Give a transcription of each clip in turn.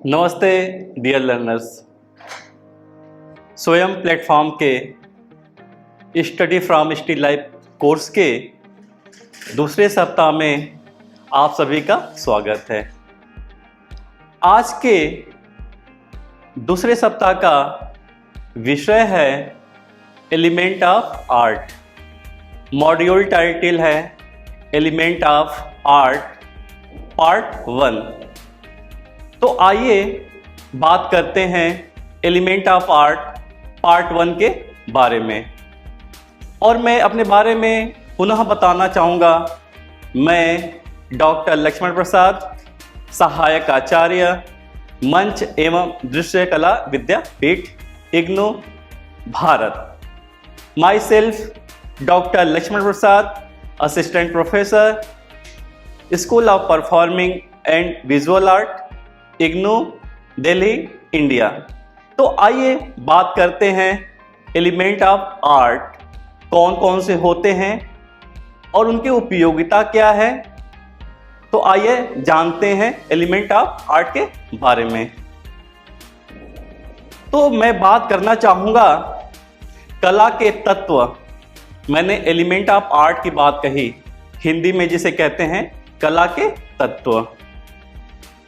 नमस्ते dear learners. स्वयं platform के study from still life course के दूसरे सप्ताह में आप सभी का स्वागत है। आज के दूसरे सप्ताह का विषय है element of art. Module title है एलिमेंट ऑफ आर्ट पार्ट 1। तो आइए बात करते हैं एलिमेंट ऑफ आर्ट पार्ट 1 के बारे में। और मैं अपने बारे में पुनः बताना चाहूँगा। मैं डॉक्टर लक्ष्मण प्रसाद, सहायक आचार्य, मंच एवं दृश्य कला विद्यापीठ, IGNOU, Bharat. Myself doctor Laxman Prasad, assistant professor, school of performing and visual art, IGNOU, Delhi, India. तो आइए बात करते हैं एलिमेंट ऑफ आर्ट कौन कौन से होते हैं और उनकी उपयोगिता क्या है। तो आइए जानते हैं एलिमेंट ऑफ आर्ट के बारे में। तो मैं बात करना चाहूँगा कला के तत्व। मैंने एलिमेंट ऑफ आर्ट की बात कही, हिंदी में जिसे कहते हैं कला के तत्व।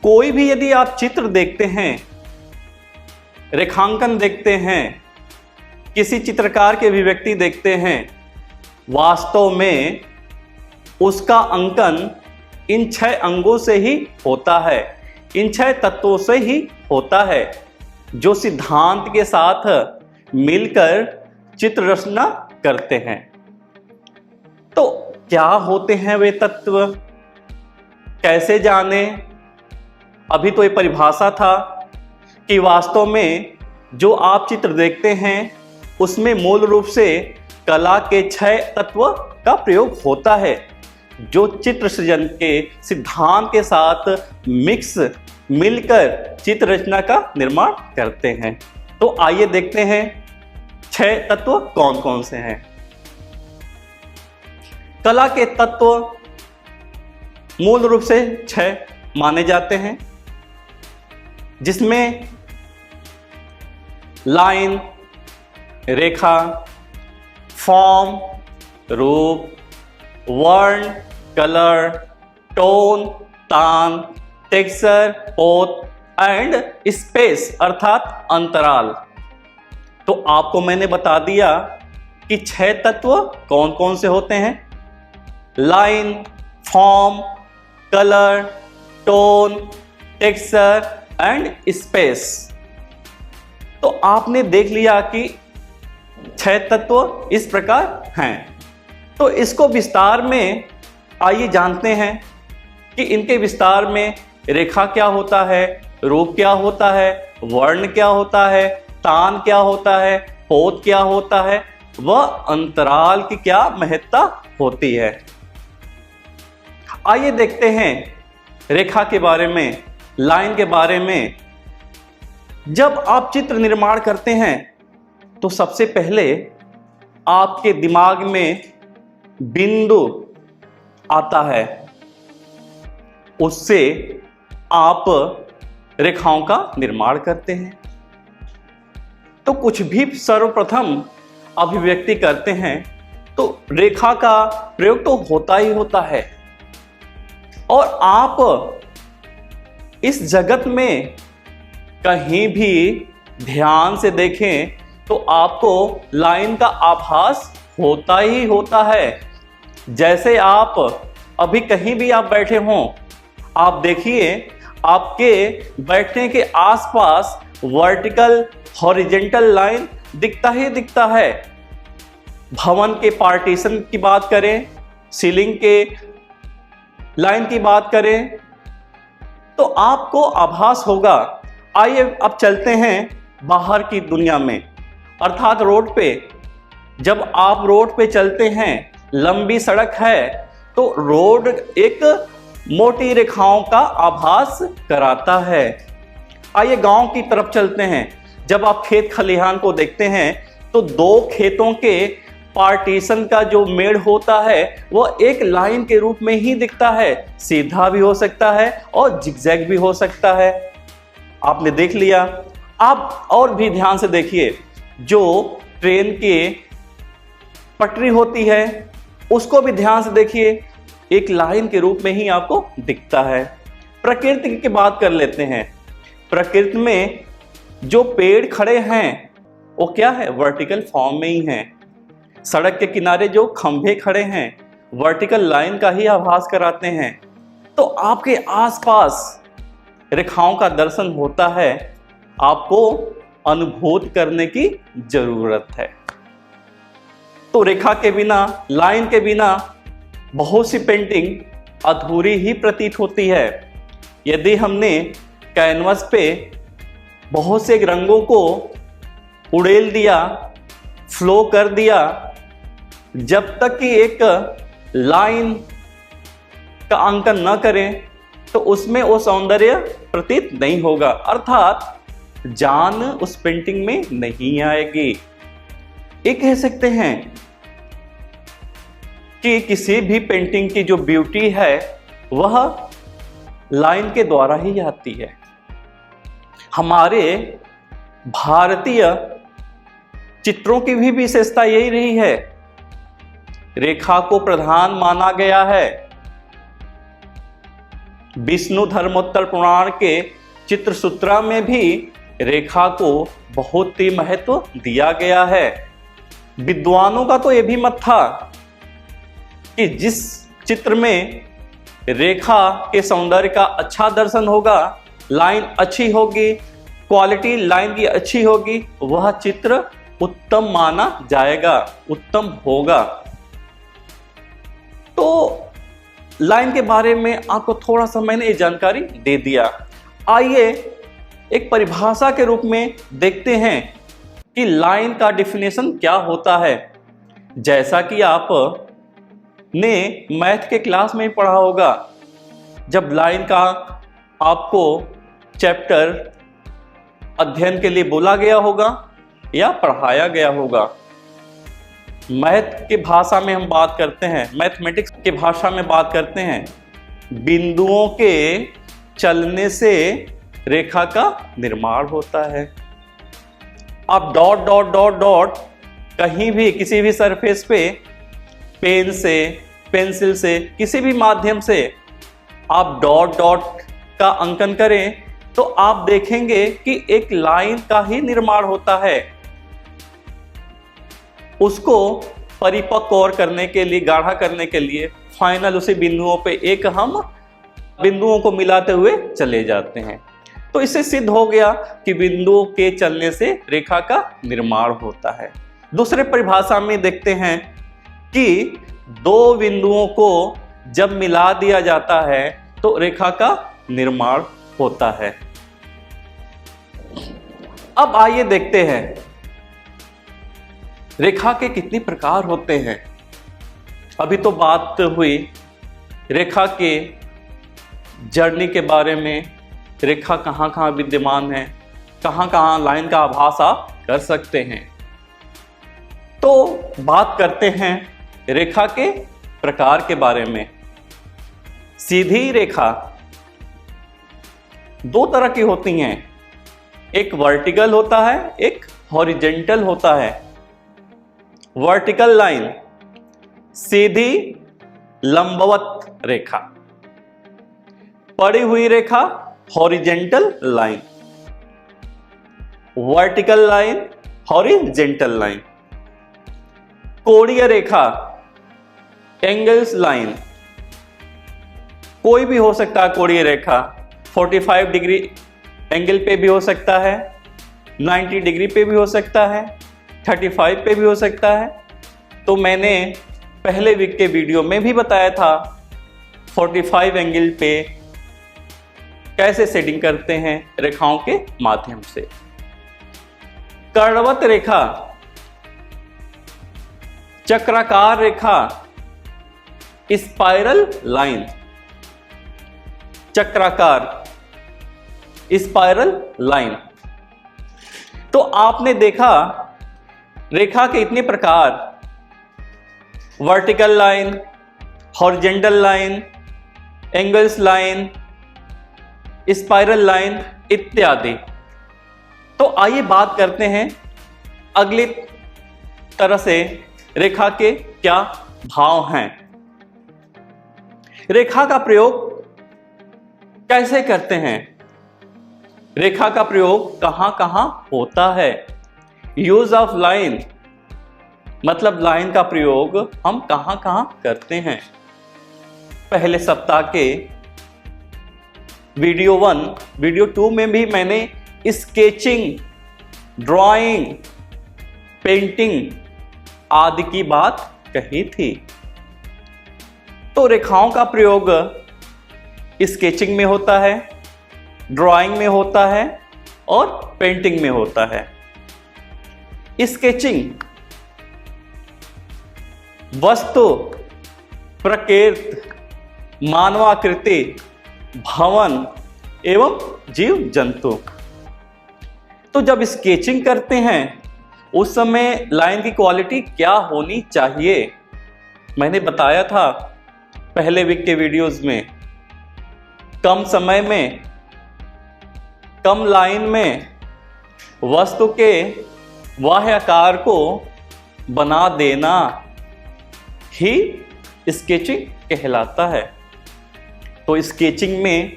कोई भी यदि आप चित्र देखते हैं, रेखांकन देखते हैं, किसी चित्रकार के अभिव्यक्ति देखते हैं, वास्तव में उसका अंकन इन 6 अंगों से ही होता है, इन 6 तत्वों से ही होता है, जो सिद्धांत के साथ मिलकर चित्र रचना करते हैं। तो क्या होते हैं वे तत्व, कैसे जाने? अभी तो ये परिभाषा था कि वास्तव में जो आप चित्र देखते हैं उसमें मूल रूप से कला के 6 तत्व का प्रयोग होता है, जो चित्र सृजन के सिद्धांत के साथ मिलकर चित्र रचना का निर्माण करते हैं। तो आइए देखते हैं 6 तत्व कौन कौन से हैं। कला के तत्व मूल रूप से 6 माने जाते हैं, जिसमें लाइन, रेखा, फॉर्म, रूप, वर्ण, कलर, टोन, तान, टेक्सचर, पोत एंड स्पेस अर्थात अंतराल। तो आपको मैंने बता दिया कि 6 तत्व कौन कौन से होते हैं। Line, form, colour, tone, texture and space. तो आपने देख लिया कि 6 तत्व इस प्रकार हैं। तो इसको विस्तार में आइए जानते हैं कि इनके विस्तार में रेखा क्या होता है, रूप क्या होता है, वर्ण क्या होता है, तान क्या होता है, पोत क्या होता है, वह अंतराल की क्या महत्ता होती है। आइए देखते हैं रेखा के बारे में, लाइन के बारे में। जब आप चित्र निर्माण करते हैं तो सबसे पहले आपके दिमाग में बिंदु आता है, उससे आप रेखाओं का निर्माण करते हैं। तो कुछ भी सर्वप्रथम अभिव्यक्ति करते हैं तो रेखा का प्रयोग तो होता ही होता है। और आप इस जगत में कहीं भी ध्यान से देखें तो आपको लाइन का आभास होता ही होता है। जैसे आप अभी कहीं भी आप बैठे हों, आप देखिए आपके बैठने के आसपास वर्टिकल, हॉरिजेंटल लाइन दिखता ही दिखता है। भवन के पार्टीशन की बात करें, सीलिंग के लाइन की बात करें तो आपको आभास होगा। आइए अब चलते हैं बाहर की दुनिया में, अर्थात रोड पे। जब आप रोड पे चलते हैं, लंबी सड़क है, तो रोड एक मोटी रेखाओं का आभास कराता है। आइए गांव की तरफ चलते हैं। जब आप खेत खलिहान को देखते हैं तो 2 खेतों के पार्टीशन का जो मेड़ होता है वह एक लाइन के रूप में ही दिखता है। सीधा भी हो सकता है और जिगजैग भी हो सकता है। आपने देख लिया। आप और भी ध्यान से देखिए, जो ट्रेन के पटरी होती है उसको भी ध्यान से देखिए, एक लाइन के रूप में ही आपको दिखता है। प्रकृति की बात कर लेते हैं। प्रकृति में जो पेड़ खड़े हैं वो क्या है, वर्टिकल फॉर्म में ही हैं। सड़क के किनारे जो खंभे खड़े हैं वर्टिकल लाइन का ही आभास कराते हैं। तो आपके आसपास रेखाओं का दर्शन होता है, आपको अनुभूत करने की जरूरत है। तो रेखा के बिना, लाइन के बिना बहुत सी पेंटिंग अधूरी ही प्रतीत होती है। यदि हमने कैनवस पे बहुत से रंगों को उड़ेल दिया, फ्लो कर दिया, जब तक कि एक लाइन का अंकन न करें तो उसमें वो सौंदर्य प्रतीत नहीं होगा, अर्थात जान उस पेंटिंग में नहीं आएगी। ये कह सकते हैं कि किसी भी पेंटिंग की जो ब्यूटी है वह लाइन के द्वारा ही आती है। हमारे भारतीय चित्रों की भी विशेषता यही रही है, रेखा को प्रधान माना गया है। विष्णु धर्मोत्तर पुराण के चित्रसूत्रा में भी रेखा को बहुत ही महत्व दिया गया है। विद्वानों का तो यह भी मत था कि जिस चित्र में रेखा के सौंदर्य का अच्छा दर्शन होगा, लाइन अच्छी होगी, क्वालिटी लाइन की अच्छी होगी, वह चित्र उत्तम माना जाएगा, उत्तम होगा। तो लाइन के बारे में आपको थोड़ा सा मैंने ये जानकारी दे दिया। आइए एक परिभाषा के रूप में देखते हैं कि लाइन का डेफिनेशन क्या होता है। जैसा कि आप ने मैथ के क्लास में ही पढ़ा होगा, जब लाइन का आपको चैप्टर अध्ययन के लिए बोला गया होगा या पढ़ाया गया होगा। मैथ की भाषा में हम बात करते हैं, मैथमेटिक्स की भाषा में बात करते हैं, बिंदुओं के चलने से रेखा का निर्माण होता है। आप डॉट डॉट डॉट डॉट कहीं भी किसी भी सरफेस पे पेन से, पेंसिल से, किसी भी माध्यम से आप डॉट डॉट का अंकन करें तो आप देखेंगे कि एक लाइन का ही निर्माण होता है। उसको परिपक्व और करने के लिए, गाढ़ा करने के लिए फाइनल उसी बिंदुओं पे एक हम बिंदुओं को मिलाते हुए चले जाते हैं। तो इससे सिद्ध हो गया कि बिंदुओं के चलने से रेखा का निर्माण होता है। दूसरे परिभाषा में देखते हैं कि दो बिंदुओं को जब मिला दिया जाता है तो रेखा का निर्माण होता है। अब आइए देखते हैं रेखा के कितने प्रकार होते हैं। अभी तो बात हुई रेखा के जर्नी के बारे में, रेखा कहाँ कहाँ विद्यमान है, कहाँ कहाँ लाइन का आभास आप कर सकते हैं। तो बात करते हैं रेखा के प्रकार के बारे में। सीधी रेखा दो तरह की होती हैं, एक वर्टिकल होता है, एक हॉरिजेंटल होता है। वर्टिकल लाइन सीधी लंबवत रेखा, पड़ी हुई रेखा horizontal line, vertical line horizontal line. कोणीय रेखा एंगल्स लाइन, कोई भी हो सकता है कोणीय रेखा, 45 डिग्री एंगल पे भी हो सकता है, 90 डिग्री पे भी हो सकता है, 35 पे भी हो सकता है। तो मैंने पहले वीक के वीडियो में भी बताया था 45 एंगल पे कैसे सेटिंग करते हैं रेखाओं के माध्यम से। कर्णवत रेखा, चक्राकार रेखा, स्पाइरल लाइन, चक्राकार स्पाइरल लाइन। तो आपने देखा रेखा के इतने प्रकार, vertical line, horizontal line, angles line, spiral line. इत्यादि। तो आइए बात करते हैं अगली तरह से रेखा के क्या भाव हैं। रेखा का प्रयोग कैसे करते हैं, रेखा का प्रयोग कहां कहां होता है। यूज ऑफ लाइन मतलब लाइन का प्रयोग हम कहां कहां करते हैं। पहले सप्ताह के वीडियो 1, वीडियो 2 में भी मैंने स्केचिंग, ड्राइंग, पेंटिंग आदि की बात कही थी। तो रेखाओं का प्रयोग स्केचिंग में होता है, ड्राइंग में होता है और पेंटिंग में होता है। स्केचिंग वस्तु, प्रकृति, मानवाकृति, भवन एवं जीव जंतु। तो जब स्केचिंग करते हैं उस समय लाइन की क्वालिटी क्या होनी चाहिए, मैंने बताया था पहले वीक के वीडियोस में। कम समय में, कम लाइन में वस्तु के बाह्य आकार को बना देना ही स्केचिंग कहलाता है। तो स्केचिंग में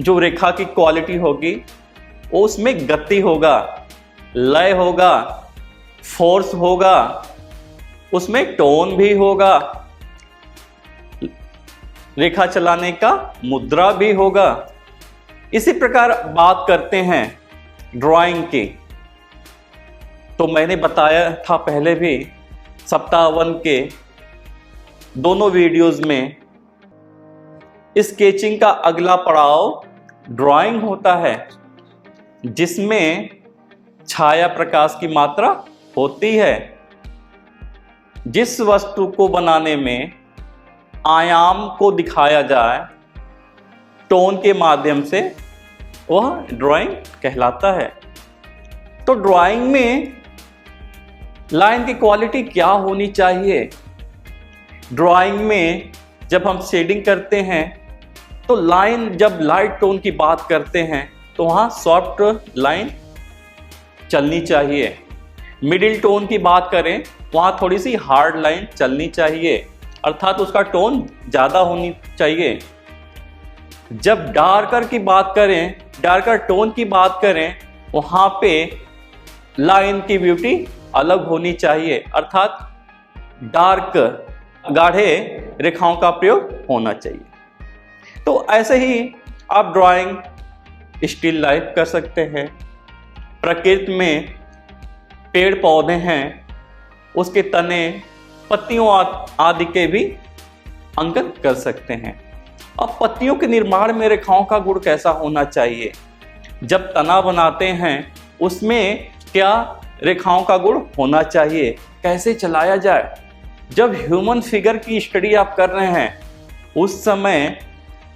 जो रेखा की क्वालिटी होगी उसमें गति होगा, लय होगा, फोर्स होगा, उसमें टोन भी होगा, रेखा चलाने का मुद्रा भी होगा। इसी प्रकार बात करते हैं ड्राइंग की। तो मैंने बताया था पहले भी सप्ताह 1 के दोनों वीडियोस में, स्केचिंग का अगला पड़ाव ड्राइंग होता है, जिसमें छाया प्रकाश की मात्रा होती है। जिस वस्तु को बनाने में आयाम को दिखाया जाए टोन के माध्यम से, वह ड्राइंग कहलाता है। तो ड्राइंग में लाइन की क्वालिटी क्या होनी चाहिए। ड्राइंग में जब हम शेडिंग करते हैं तो लाइन, जब लाइट टोन की बात करते हैं तो वहाँ सॉफ्ट लाइन चलनी चाहिए। मिडिल टोन की बात करें वहाँ थोड़ी सी हार्ड लाइन चलनी चाहिए, अर्थात उसका टोन ज़्यादा होनी चाहिए। जब डार्कर की बात करें, डार्कर टोन की बात करें, वहाँ पे लाइन की ब्यूटी अलग होनी चाहिए, अर्थात डार्क, गाढ़े रेखाओं का प्रयोग होना चाहिए। तो ऐसे ही आप ड्राइंग स्टिल लाइफ कर सकते हैं। प्रकृति में पेड़ पौधे हैं, उसके तने, पत्तियों आदि के भी अंकन कर सकते हैं। अब पत्तियों के निर्माण में रेखाओं का गुण कैसा होना चाहिए। जब तना बनाते हैं उसमें क्या रेखाओं का गुण होना चाहिए, कैसे चलाया जाए। जब ह्यूमन फिगर की स्टडी आप कर रहे हैं उस समय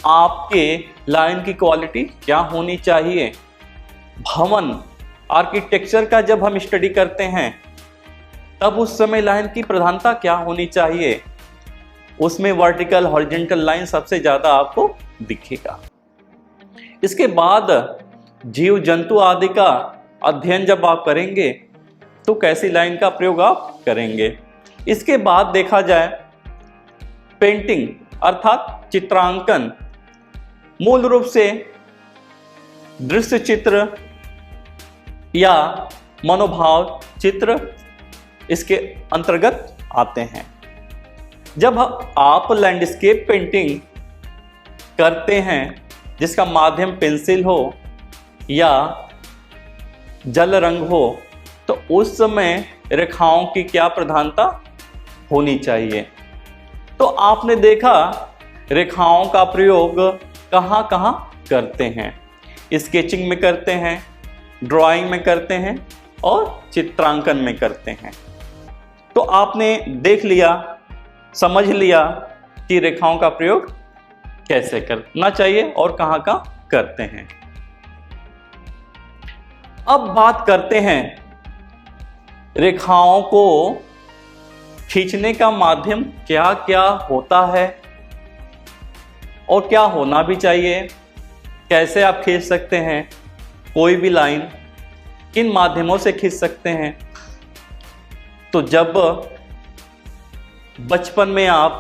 आपके लाइन की क्वालिटी क्या होनी चाहिए। भवन, आर्किटेक्चर का जब हम स्टडी करते हैं तब उस समय लाइन की प्रधानता क्या होनी चाहिए। उसमें वर्टिकल, हॉरिजॉन्टल लाइन सबसे ज़्यादा आपको दिखेगा। इसके बाद जीव जंतु आदि का अध्ययन जब आप करेंगे तो कैसी लाइन का प्रयोग आप करेंगे। इसके बाद देखा जाए पेंटिंग अर्थात चित्रांकन, मूल रूप से दृश्य चित्र या मनोभाव चित्र इसके अंतर्गत आते हैं। जब आप लैंडस्केप पेंटिंग करते हैं जिसका माध्यम पेंसिल हो या जल रंग हो, तो उस समय रेखाओं की क्या प्रधानता होनी चाहिए। तो आपने देखा रेखाओं का प्रयोग कहाँ कहाँ करते हैं। स्केचिंग में करते हैं, ड्राइंग में करते हैं और चित्रांकन में करते हैं। तो आपने देख लिया, समझ लिया कि रेखाओं का प्रयोग कैसे करना चाहिए और कहाँ कहाँ करते हैं। अब बात करते हैं रेखाओं को खींचने का माध्यम क्या क्या होता है और क्या होना भी चाहिए। कैसे आप खींच सकते हैं कोई भी लाइन, किन माध्यमों से खींच सकते हैं। तो जब बचपन में आप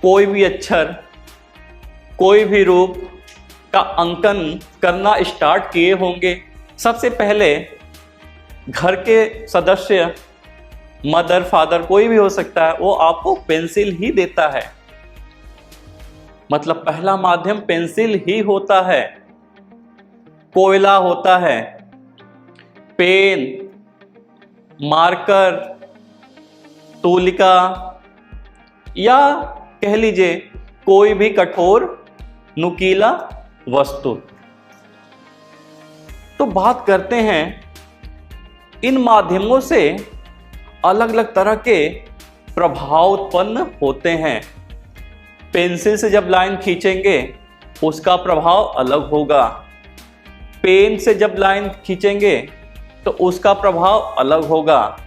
कोई भी अक्षर, कोई भी रूप का अंकन करना स्टार्ट किए होंगे, सबसे पहले घर के सदस्य, मदर, फादर, कोई भी हो सकता है, वो आपको पेंसिल ही देता है। मतलब पहला माध्यम पेंसिल ही होता है, कोयला होता है, पेन, मार्कर, तूलिका, या कह लीजिए कोई भी कठोर नुकीला वस्तु। तो बात करते हैं, इन माध्यमों से अलग अलग तरह के प्रभाव उत्पन्न होते हैं। पेंसिल से जब लाइन खींचेंगे उसका प्रभाव अलग होगा, पेन से जब लाइन खींचेंगे तो उसका प्रभाव अलग होगा,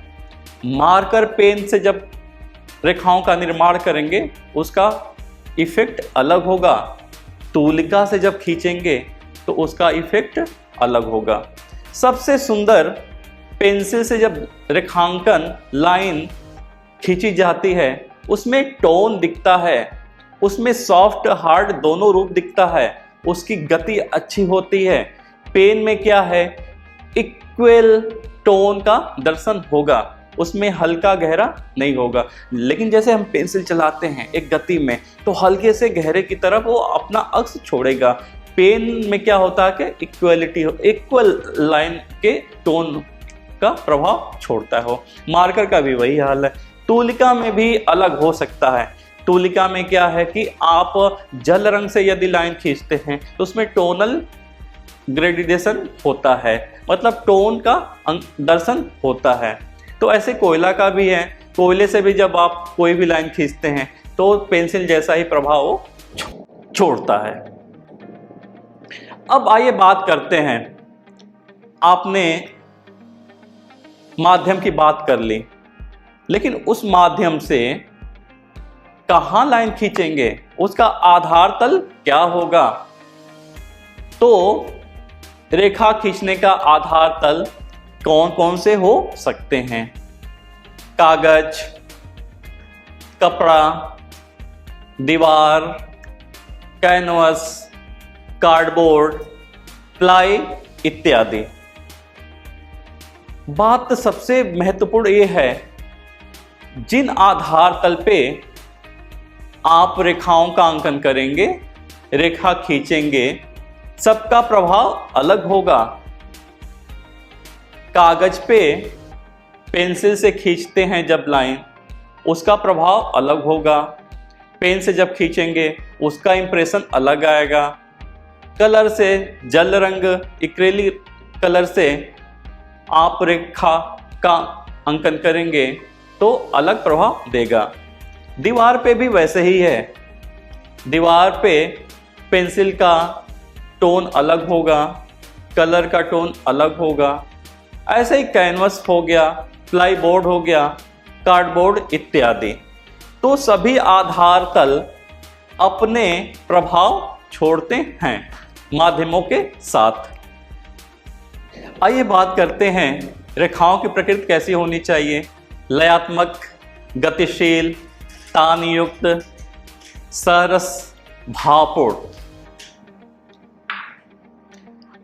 मार्कर पेन से जब रेखाओं का निर्माण करेंगे उसका इफेक्ट अलग होगा, तूलिका से जब खींचेंगे तो उसका इफेक्ट अलग होगा। सबसे सुंदर पेंसिल से जब रेखांकन लाइन खींची जाती है उसमें टोन दिखता है, उसमें सॉफ्ट हार्ड दोनों रूप दिखता है, उसकी गति अच्छी होती है। पेन में क्या है, इक्वल टोन का दर्शन होगा, उसमें हल्का गहरा नहीं होगा। लेकिन जैसे हम पेंसिल चलाते हैं एक गति में तो हल्के से गहरे की तरफ वो अपना अक्स छोड़ेगा। पेन में क्या होता है कि इक्वलिटी, इक्वल लाइन के टोन का प्रभाव छोड़ता हो। मार्कर का भी वही हाल है। तूलिका में भी अलग हो सकता है। तूलिका में क्या है कि आप जल रंग से यदि लाइन खींचते हैं तो उसमें टोनल ग्रेडेशन होता है, मतलब टोन का दर्शन होता है। तो ऐसे कोयला का भी है, कोयले से भी जब आप कोई भी लाइन खींचते हैं तो पेंसिल जैसा ही प्रभाव छोड़ता है। अब आइए बात करते हैं, आपने माध्यम की बात कर ली, लेकिन उस माध्यम से कहां लाइन खींचेंगे, उसका आधार तल क्या होगा। तो रेखा खींचने का आधार तल कौन कौन से हो सकते हैं। कागज, कपड़ा, दीवार, कैनवस, कार्डबोर्ड, प्लाई इत्यादि। बात सबसे महत्वपूर्ण यह है, जिन आधार तल पे आप रेखाओं का अंकन करेंगे, रेखा खींचेंगे, सबका प्रभाव अलग होगा। कागज पे पेंसिल से खींचते हैं जब लाइन, उसका प्रभाव अलग होगा। पेन से जब खींचेंगे उसका इंप्रेशन अलग आएगा। कलर से, जल रंग, एक्रिलिक कलर से आप रेखा का अंकन करेंगे तो अलग प्रभाव देगा। दीवार पे भी वैसे ही है। दीवार पे पेंसिल का टोन अलग होगा, कलर का टोन अलग होगा। ऐसे ही कैनवस हो गया, प्लाई बोर्ड हो गया, कार्डबोर्ड इत्यादि। तो सभी आधार तल अपने प्रभाव छोड़ते हैं माध्यमों के साथ। आइए बात करते हैं रेखाओं की प्रकृति कैसी होनी चाहिए। लयात्मक, गतिशील, तानयुक्त, सरस, भावपूर्ण।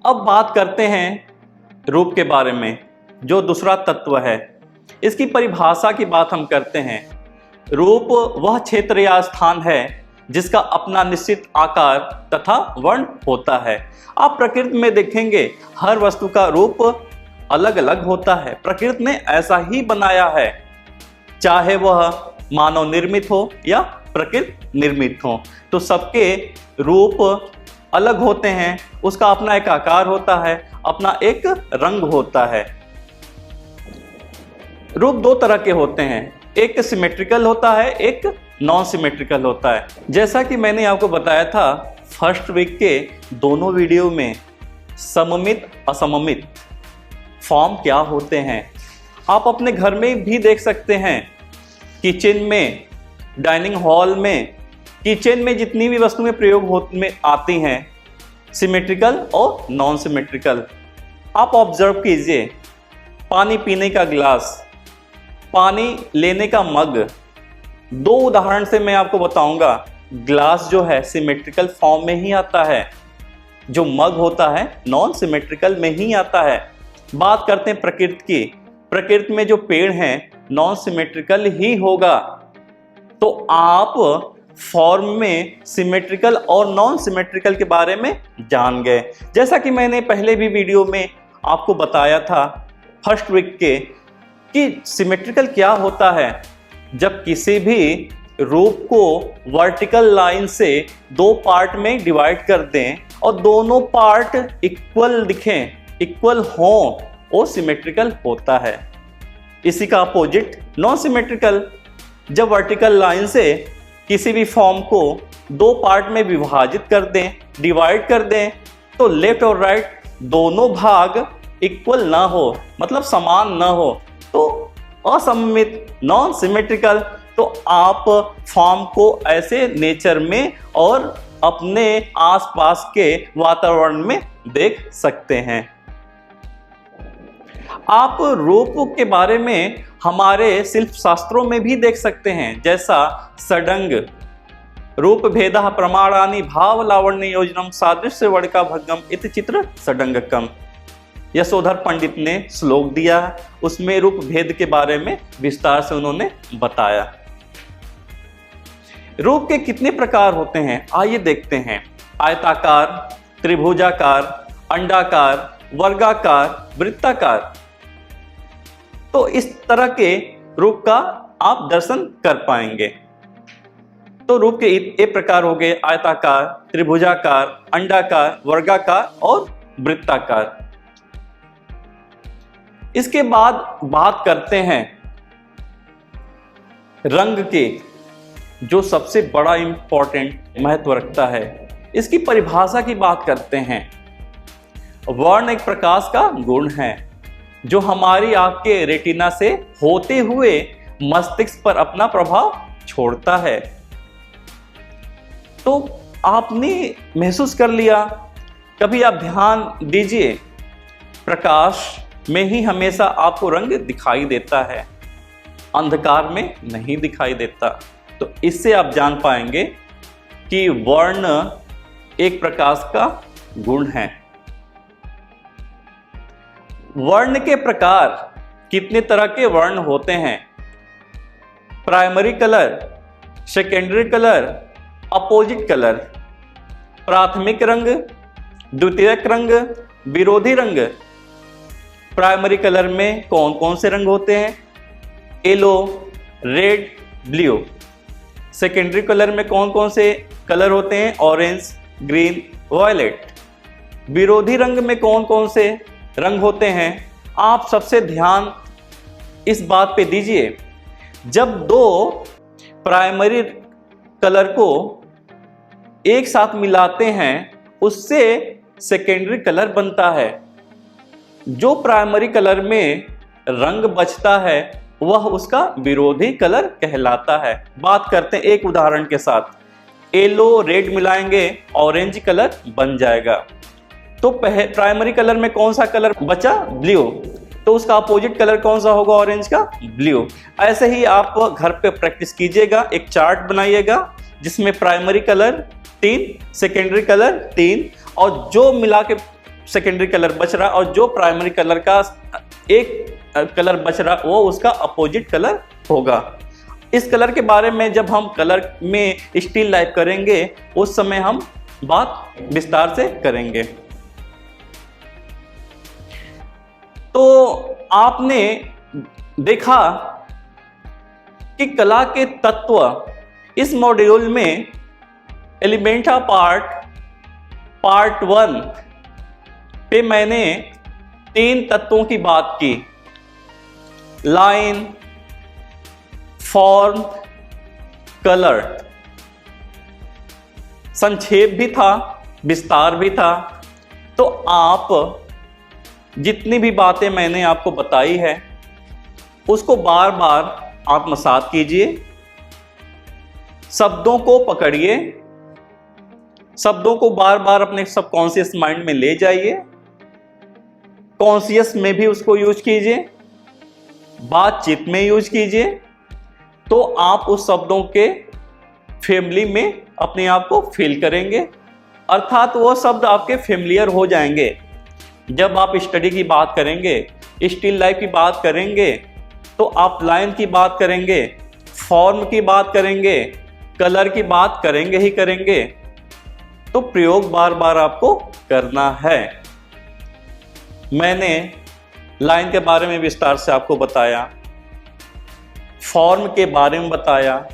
अब बात करते हैं रूप के बारे में, जो दूसरा तत्व है। इसकी परिभाषा की बात हम करते हैं। रूप वह क्षेत्र या स्थान है जिसका अपना निश्चित आकार तथा वर्ण होता है। आप प्रकृति में देखेंगे हर वस्तु का रूप अलग अलग होता है। प्रकृति ने ऐसा ही बनाया है, चाहे वह मानव निर्मित हो या प्रकृति निर्मित हो। तो सबके रूप अलग होते हैं, उसका अपना एक आकार होता है, अपना एक रंग होता है। रूप दो तरह के होते हैं, एक सिमेट्रिकल होता है, एक नॉन सिमेट्रिकल होता है। जैसा कि मैंने आपको बताया था फर्स्ट वीक के दोनों वीडियो में, सममित असममित फॉर्म क्या होते हैं आप अपने घर में भी देख सकते हैं। किचन में, डाइनिंग हॉल में किचन में जितनी भी वस्तुएं प्रयोग में आती हैं, सिमेट्रिकल और नॉन सिमेट्रिकल। आप ऑब्जर्व कीजिए, पानी पीने का गिलास, पानी लेने का मग, दो उदाहरण से मैं आपको बताऊंगा। ग्लास जो है सिमेट्रिकल फॉर्म में ही आता है, जो मग होता है नॉन सिमेट्रिकल में ही आता है। बात करते हैं प्रकृति की, प्रकृति में जो पेड़ हैं नॉन सिमेट्रिकल ही होगा। तो आप फॉर्म में सिमेट्रिकल और नॉन सिमेट्रिकल के बारे में जान गए। जैसा कि मैंने पहले भी वीडियो में आपको बताया था फर्स्ट वीक के, कि सिमेट्रिकल क्या होता है। जब किसी भी रूप को वर्टिकल लाइन से दो पार्ट में डिवाइड कर दें और दोनों पार्ट इक्वल दिखें, इक्वल हों, वो सिमेट्रिकल होता है। इसी का अपोजिट नॉन सिमेट्रिकल। जब वर्टिकल लाइन से किसी भी फॉर्म को दो पार्ट में विभाजित कर दें, डिवाइड कर दें, तो लेफ्ट और राइट दोनों भाग इक्वल ना हो, मतलब समान ना हो, तो असममित, नॉन सिमेट्रिकल। तो आप फॉर्म को ऐसे नेचर में और अपने आसपास के वातावरण में देख सकते हैं। आप रूप के बारे में हमारे शिल्प शास्त्रों में भी देख सकते हैं, जैसा षडंग, रूप भेदः प्रमाणानि भाव लावण्य योजनम सादृश्य वर्णिका भग्गम इति चित्र षडंगकम। यशोधर पंडित ने श्लोक दिया, उसमें रूप भेद के बारे में विस्तार से उन्होंने बताया। रूप के कितने प्रकार होते हैं आइए देखते हैं। आयताकार, त्रिभुजाकार, अंडाकार, वर्गाकार, वृत्ताकार। तो इस तरह के रूप का आप दर्शन कर पाएंगे। तो रूप के ये प्रकार हो गए आयताकार, त्रिभुजाकार, अंडाकार, वर्गाकार और वृत्ताकार। इसके बाद बात करते हैं रंग के, जो सबसे बड़ा इंपॉर्टेंट महत्व रखता है। इसकी परिभाषा की बात करते हैं। वर्ण एक प्रकाश का गुण है जो हमारी आंख के रेटिना से होते हुए मस्तिष्क पर अपना प्रभाव छोड़ता है। तो आपने महसूस कर लिया, कभी आप ध्यान दीजिए, प्रकाश में ही हमेशा आपको रंग दिखाई देता है, अंधकार में नहीं दिखाई देता। तो इससे आप जान पाएंगे कि वर्ण एक प्रकाश का गुण है। वर्ण के प्रकार, कितने तरह के वर्ण होते हैं? Primary colour, secondary colour, opposite colour, प्राथमिक रंग, द्वितीयक रंग, विरोधी रंग। प्राइमरी कलर में कौन कौन से रंग होते हैं? Yellow, red, blue. Secondary colour में कौन कौन से कलर होते हैं? Orange, green, violet. विरोधी रंग में कौन कौन से रंग होते हैं? आप सबसे ध्यान इस बात पे दीजिए, जब दो प्राइमरी कलर को एक साथ मिलाते हैं उससे सेकेंडरी कलर बनता है। जो प्राइमरी कलर में रंग बचता है वह उसका विरोधी कलर कहलाता है। बात करते हैं एक उदाहरण के साथ। येलो रेड मिलाएंगे, ऑरेंज कलर बन जाएगा। तो प्राइमरी कलर में कौन सा कलर बचा? ब्लू। तो उसका अपोजिट कलर कौन सा होगा? ऑरेंज का ब्लू। ऐसे ही आप घर पे प्रैक्टिस कीजिएगा, एक चार्ट बनाइएगा जिसमें प्राइमरी कलर 3, सेकेंडरी कलर 3, और जो मिला के सेकेंडरी कलर बच रहा और जो प्राइमरी कलर का एक कलर बच रहा वो उसका अपोजिट कलर होगा। इस कलर के बारे में जब हम कलर में स्टिल लाइफ करेंगे उस समय हम बात विस्तार से करेंगे। तो आपने देखा कि कला के तत्व इस मॉड्यूल में एलिमेंटा पार्ट 1 पे मैंने 3 तत्वों की बात की। Line, form, colour. संक्षेप भी था, विस्तार भी था। तो आप जितनी भी बातें मैंने आपको बताई है उसको बार बार आत्मसात कीजिए। शब्दों को पकड़िए, शब्दों को बार बार अपने सबकॉन्शियस माइंड में ले जाइए, कॉन्शियस में भी उसको यूज कीजिए, बातचीत में यूज कीजिए, तो आप उस शब्दों के फैमिली में अपने आप को फील करेंगे, अर्थात वो शब्द आपके फेमिलियर हो जाएंगे। जब आप स्टडी की बात करेंगे, स्टिल लाइफ की बात करेंगे, तो आप लाइन की बात करेंगे, फॉर्म की बात करेंगे, कलर की बात करेंगे ही करेंगे। तो प्रयोग बार बार आपको करना है। मैंने लाइन के बारे में विस्तार से आपको बताया, फॉर्म के बारे में बताया,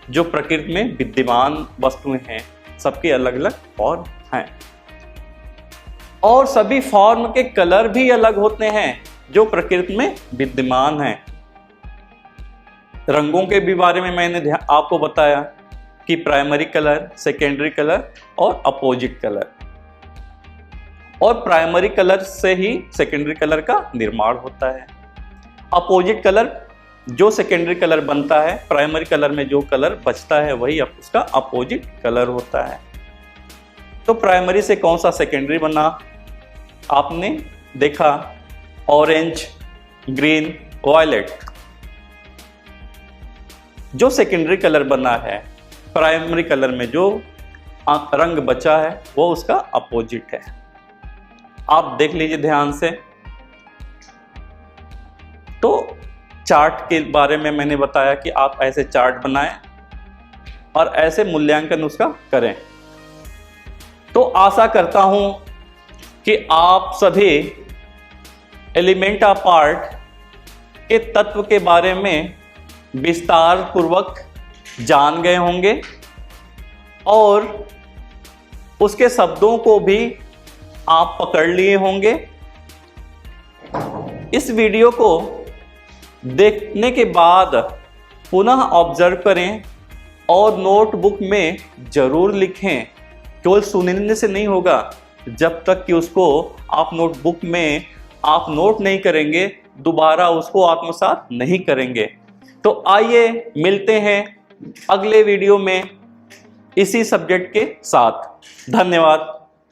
जो प्रकृति में विद्यमान वस्तुएं हैं, सबके अलग अलग फॉर्म हैं, और सभी फॉर्म के कलर भी अलग होते हैं जो प्रकृति में विद्यमान हैं। रंगों के भी बारे में मैंने आपको बताया कि प्राइमरी कलर, सेकेंडरी कलर और अपोजिट कलर, और प्राइमरी कलर से ही सेकेंडरी कलर का निर्माण होता है। अपोजिट कलर जो सेकेंडरी कलर बनता है, प्राइमरी कलर में जो कलर बचता है वही उसका अपोजिट कलर होता है। तो प्राइमरी से कौन सा सेकेंडरी बना, आपने देखा ऑरेंज, ग्रीन, वायलेट। जो सेकेंडरी कलर बना है, प्राइमरी कलर में जो रंग बचा है वो उसका अपोजिट है। आप देख लीजिए ध्यान से। तो चार्ट के बारे में मैंने बताया कि आप ऐसे चार्ट बनाएं और ऐसे मूल्यांकन उसका करें। तो आशा करता हूं कि आप सभी एलिमेंट ऑफ पार्ट के तत्व के बारे में विस्तार पूर्वक जान गए होंगे और उसके शब्दों को भी आप पकड़ लिए होंगे। इस वीडियो को देखने के बाद पुनः ऑब्जर्व करें और नोटबुक में जरूर लिखें। केवल सुनने से नहीं होगा, जब तक कि उसको आप नोटबुक में आप नोट नहीं करेंगे, दोबारा उसको आत्मसात नहीं करेंगे। तो आइए मिलते हैं अगले वीडियो में इसी सब्जेक्ट के साथ। धन्यवाद।